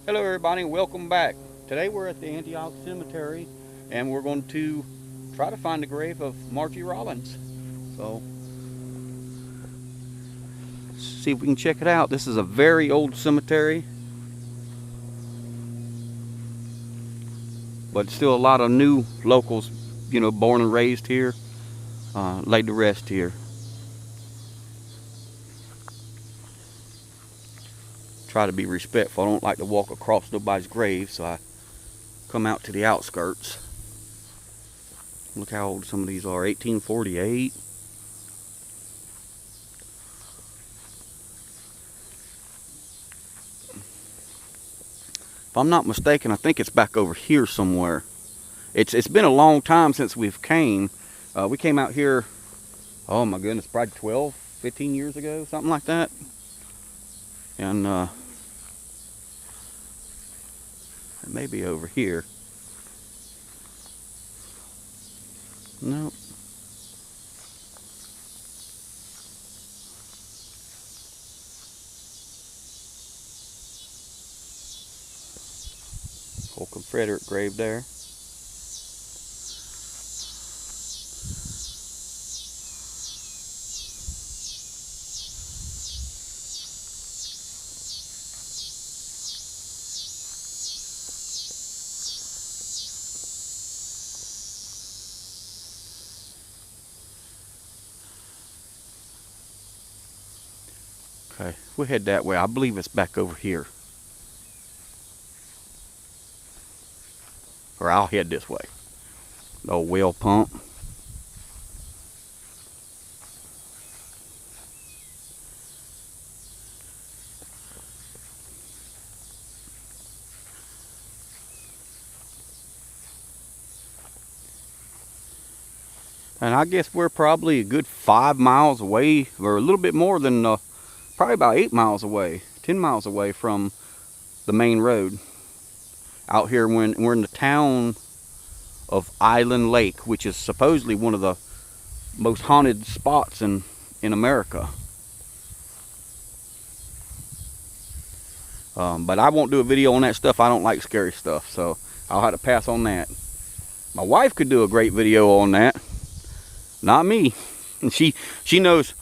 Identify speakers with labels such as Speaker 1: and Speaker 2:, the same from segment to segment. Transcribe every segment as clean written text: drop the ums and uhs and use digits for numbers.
Speaker 1: Hello everybody and welcome back. Today we're at the Antioch Cemetery and we're going to try to find the grave of Marjorie Rawlings. So let's see if we can check it out. This is a very old cemetery, but still a lot of new locals, born and raised here, laid to rest here. Try to be respectful. I don't like to walk across nobody's grave, so I come out to the outskirts. Look how old some of these are, 1848. If I'm not mistaken, I think it's back over here somewhere. It's been a long time since we've came. We came out here, oh my goodness, probably 12, 15 years ago, something like that. And it may be over here. Nope. Old Confederate grave there. Okay, we'll head that way. I believe it's back over here. Or I'll head this way. The old well pump. And I guess we're probably a good 5 miles away, or a little bit more than, probably about 8 miles away, 10 miles away from the main road. Out here, when we're in the town of Island Lake, which is supposedly one of the most haunted spots in America. But I won't do a video on that stuff. I don't like scary stuff, so I'll have to pass on that. My wife could do a great video on that. Not me. And she knows.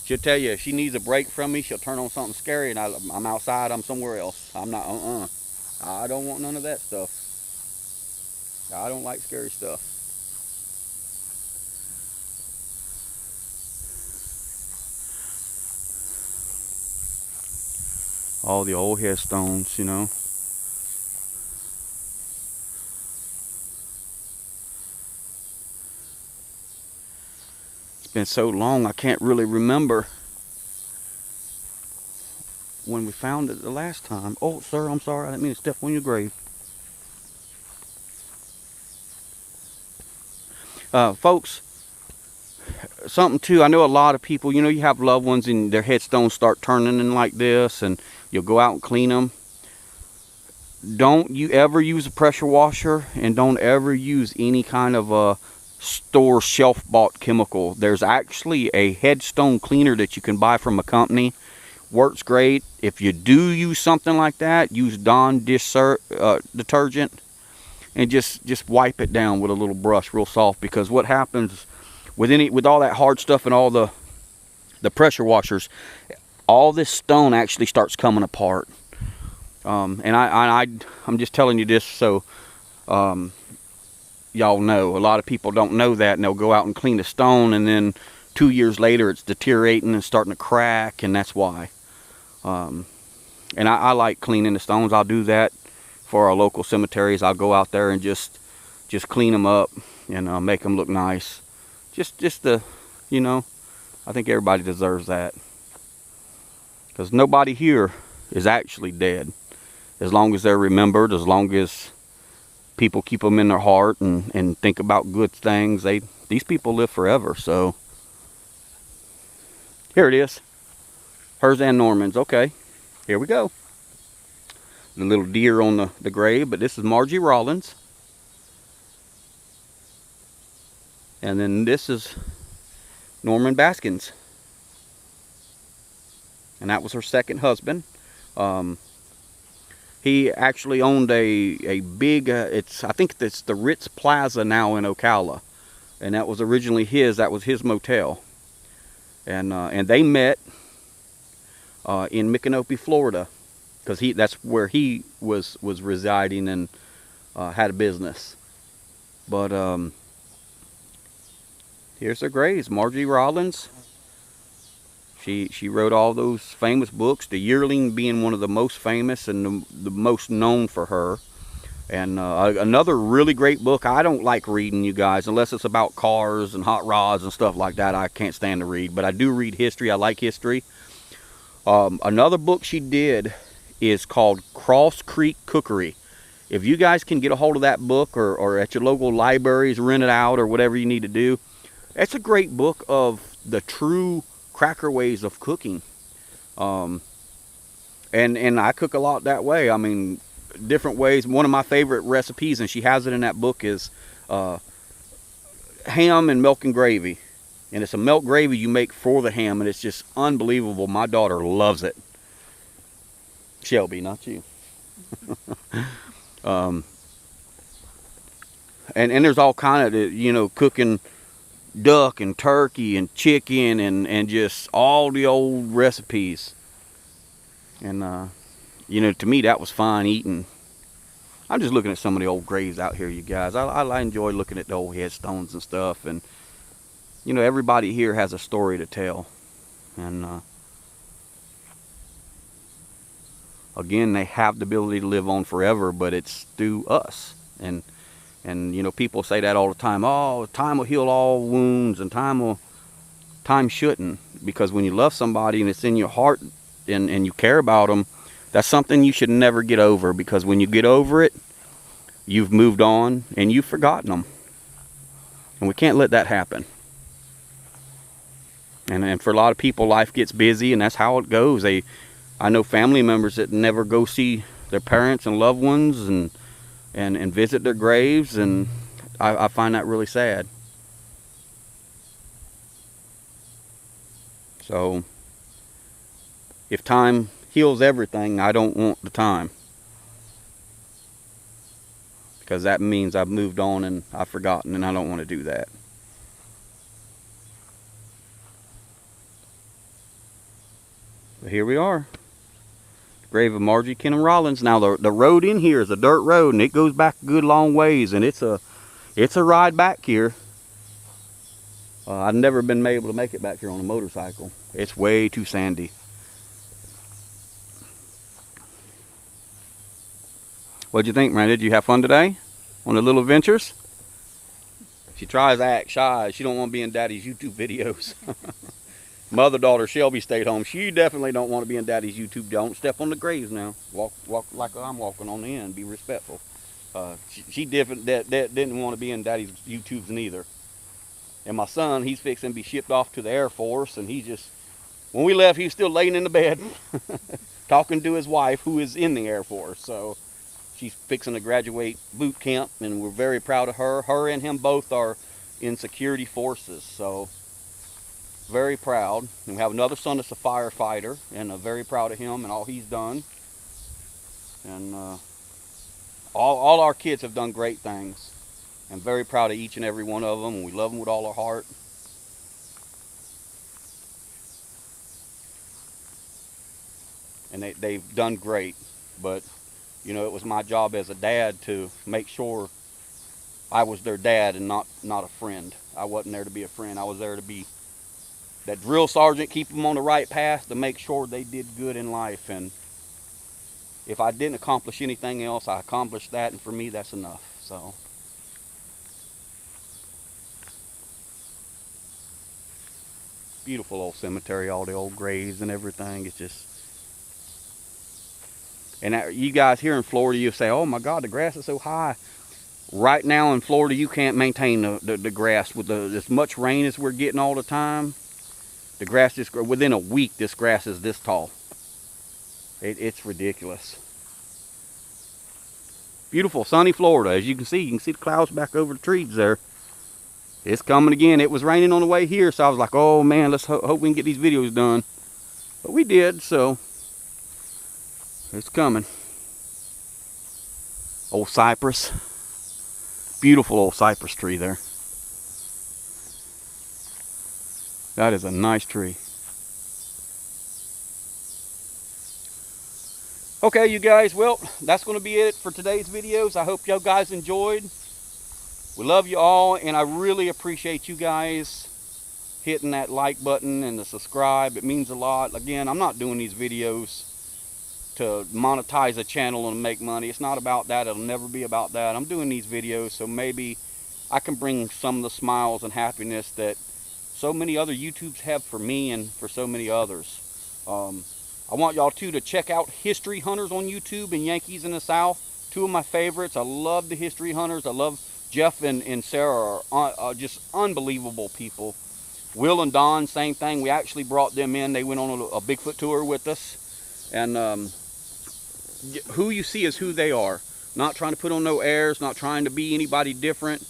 Speaker 1: She'll tell you if she needs a break from me, she'll turn on something scary, and I'm outside. I'm somewhere else. I'm not. I don't want none of that stuff. I don't like scary stuff. All the old headstones, It's been so long, I can't really remember when we found it the last time. Oh, sir, I'm sorry. I didn't mean to step on your grave. Folks, something too, I know a lot of people, you have loved ones and their headstones start turning in like this, and you'll go out and clean them. Don't you ever use a pressure washer, and don't ever use any kind of a store shelf bought chemical. There's actually a headstone cleaner that you can buy from a company. Works great. If you do use something like that, use Dawn dish detergent, and just wipe it down with a little brush real soft, because what happens with all that hard stuff and all the pressure washers, all this stone actually starts coming apart. And I'm just telling you this so y'all know. A lot of people don't know that, and they'll go out and clean the stone, and then 2 years later it's deteriorating and starting to crack, and that's why. And I like cleaning the stones. I'll do that for our local cemeteries. I'll go out there and just clean them up and make them look nice. Just to, I think everybody deserves that. Because nobody here is actually dead. As long as they're remembered, as long as people keep them in their heart and think about good things, these people live forever. So here it is. Hers and Norman's. Okay, here we go. The little deer on the grave, but this is Marjorie Rawlings. And then this is Norman Baskin's. And that was her second husband. He actually owned a big, I think it's the Ritz Plaza now in Ocala. And that was originally his, that was his motel. And they met in Micanopy, Florida. Because that's where he was residing and had a business. But here's their graves. Marjorie Rawlings. She wrote all those famous books, The Yearling being one of the most famous and the most known for her. And another really great book. I don't like reading, you guys, unless it's about cars and hot rods and stuff like that. I can't stand to read, but I do read history. I like history. Another book she did is called Cross Creek Cookery. If you guys can get a hold of that book or at your local libraries, rent it out or whatever you need to do, it's a great book of the true cracker ways of cooking. And I cook a lot that way. I mean, different ways. One of my favorite recipes, and she has it in that book, is ham and milk and gravy. And it's a milk gravy you make for the ham, and it's just unbelievable. My daughter loves it. Shelby, not you. And there's all kind of, you know, cooking duck and turkey and chicken and just all the old recipes. And you know, to me that was fine eating. I'm just looking at some of the old graves out here, you guys. I enjoy looking at the old headstones and stuff. And you know, everybody here has a story to tell. And again, they have the ability to live on forever, but it's through us. And you know, people say that all the time. Oh, time will heal all wounds, and time shouldn't. Because when you love somebody and it's in your heart and you care about them, that's something you should never get over. Because when you get over it, you've moved on and you've forgotten them. And we can't let that happen. And for a lot of people, life gets busy, and that's how it goes. I know family members that never go see their parents and loved ones and visit their graves, and I find that really sad. So if time heals everything, I don't want the time, because that means I've moved on and I've forgotten, and I don't want to do that. But here we are. Grave of Marjorie Kinnan Rawlings. Now the road in here is a dirt road, and it goes back a good long ways, and it's a ride back here. I've never been able to make it back here on a motorcycle. It's way too sandy. What'd you think, Miranda? Did you have fun today on the little adventures? She tries to act shy. She don't want to be in Daddy's YouTube videos. My other daughter, Shelby, stayed home. She definitely don't want to be in Daddy's YouTube. Don't step on the graves now. Walk like I'm walking on the end. Be respectful. She didn't want to be in Daddy's YouTubes neither. And my son, he's fixing to be shipped off to the Air Force, and he just, when we left, he was still laying in the bed talking to his wife, who is in the Air Force. So she's fixing to graduate boot camp, and we're very proud of her. Her and him both are in security forces, so very proud. And we have another son that's a firefighter, and very proud of him and all he's done. And all our kids have done great things. I'm very proud of each and every one of them, and we love them with all our heart. And they've done great. But you know, it was my job as a dad to make sure I was their dad and not a friend. I wasn't there to be a friend. I was there to be that drill sergeant, keep them on the right path, to make sure they did good in life. And if I didn't accomplish anything else, I accomplished that, and for me, that's enough. So beautiful old cemetery, all the old graves and everything. It's just, and you guys here in Florida, you say, oh my God, the grass is so high. Right now in Florida, you can't maintain the grass with as much rain as we're getting all the time. The grass is, within a week, this grass is this tall. It's ridiculous. Beautiful sunny Florida. As you can see the clouds back over the trees there. It's coming again. It was raining on the way here, so I was like, oh man, let's hope we can get these videos done. But we did, so it's coming. Old cypress. Beautiful old cypress tree there. That is a nice tree. Okay, you guys, well, that's going to be it for today's videos. I hope you guys enjoyed. We love you all, and I really appreciate you guys hitting that like button and the subscribe. It means a lot. Again, I'm not doing these videos to monetize a channel and make money. It's not about that. It'll never be about that. I'm doing these videos so maybe I can bring some of the smiles and happiness that so many other YouTubes have for me and for so many others. I want y'all to check out History Hunters on YouTube and Yankees in the South. Two of my favorites. I love the History Hunters. I love Jeff and Sarah are just unbelievable people. Will and Don, same thing. We actually brought them in. They went on a Bigfoot tour with us. And who you see is who they are. Not trying to put on no airs, not trying to be anybody different.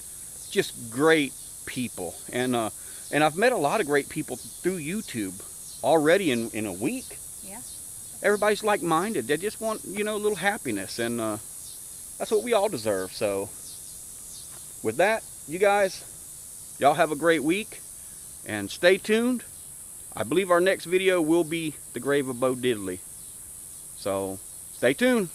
Speaker 1: Just great people. And I've met a lot of great people through YouTube already in a week.
Speaker 2: Yeah.
Speaker 1: Everybody's like-minded. They just want, you know, a little happiness. And that's what we all deserve. So with that, you guys, y'all have a great week. And stay tuned. I believe our next video will be the grave of Bo Diddley. So stay tuned.